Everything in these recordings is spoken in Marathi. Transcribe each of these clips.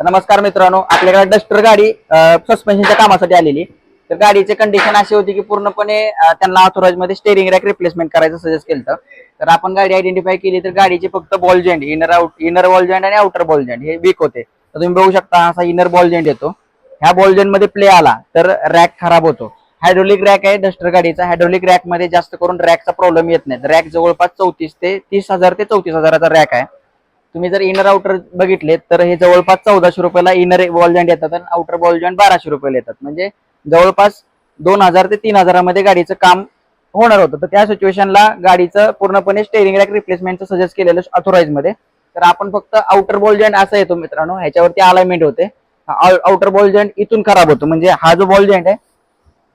नमस्कार मित्रांनो, आपल्याकडे डस्टर गाडी सस्पेन्शनच्या कामासाठी आलेली. तर गाडीचे कंडिशन अशी होती की पूर्णपणे त्यांना ऑथोराइज मध्ये स्टेअरिंग रॅक रिप्लेसमेंट करायचं सजेस्ट केलं. तर आपण गाडी आयडेंटिफाय केली तर गाडीचे फक्त ball joint, inner ball joint आणि आउटर बॉल जॉईंट हे वीक होते. तर तुम्ही बघू शकता असा इनर बॉल जॉईंट येतो. ह्या बॉल जॉईंट मध्ये प्ले आला तर रॅक खराब होतो. हायड्रोलिक रॅक आहे डस्टर गाडीचा. हायड्रोलिक रॅक मध्ये जास्त करून रॅकचा प्रॉब्लेम येत नाही. रॅक जवळपास 30,000 ते 34,000चा रॅक आहे. तुम्ही जर इनर आउटर बघितले तर हे जवळपास 1400 रुपयाला इनर बॉल जॉईंट येतात आणि आउटर बॉल जॉईंट 1200 रुपयाला येतात. म्हणजे जवळपास 2000 ते 3000 मध्ये गाडीचं काम होणार होतं. तर त्या सिच्युएशनला गाडीचं पूर्णपणे स्टेअरिंग रॅक रिप्लेसमेंटचं सजेस्ट केलेलं ऑथोराइज मध्ये. तर आपण फक्त आउटर बॉल जॉईंट असा येतो मित्रांनो, ह्याच्यावरती अलाइनमेंट होते. आउटर बॉल जॉईंट इथून खराब होतो. म्हणजे हा जो बॉल जॉईंट आहे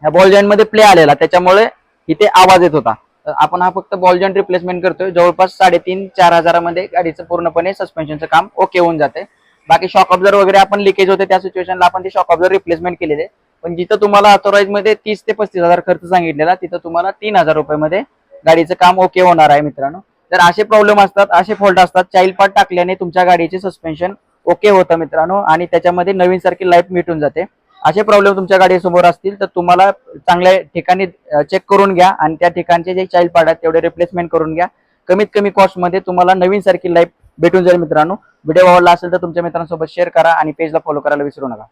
ह्या बॉल जॉईंट मध्ये प्ले आलेला, त्याच्यामुळे इथे आवाज येत होता. तर आपण हा फक्त बॉल जॉईंट रिप्लेसमेंट करतोय. जवळपास 3,500-4,000 हजारामध्ये गाडीचं पूर्णपणे सस्पेन्शनचं काम ओके होऊन जाते. बाकी शॉक ऑब्झर्व वगैरे आपण लिकेज होते त्या सिच्युएशनला आपण ते शॉक ऑब्झर्व रिप्लेसमेंट केलेले. पण जिथं तुम्हाला ऑथोराइज मध्ये 30 ते 35,000 खर्च सांगितलेला, तिथं तुम्हाला 3,000 रुपयामध्ये गाडीचं काम ओके होणार आहे मित्रांनो. तर असे प्रॉब्लेम असतात, असे फॉल्ट असतात, चाइल्ड पार्ट टाकल्याने तुमच्या गाडीचे सस्पेन्शन ओके होतं मित्रांनो आणि त्याच्यामध्ये नवीन सारखी लाईफ मिटून जाते. असे प्रॉब्लेम तुमच्या गाडीसमोर असतील तर तुम्हाला चांगल्या ठिकाणी चेक करून घ्या आणि त्या ठिकाणचे जे चाइल्ड पार्ट आहेत तेवढे रिप्लेसमेंट करून घ्या. कमीत कमी कॉस्ट मध्ये तुम्हाला नवीन सारखी लाईफ भेटून जाईल मित्रांनो. व्हिडिओ आवडला असेल तर तुमच्या मित्रांसोबत शेअर करा आणि पेजला फॉलो करायला विसरू नका.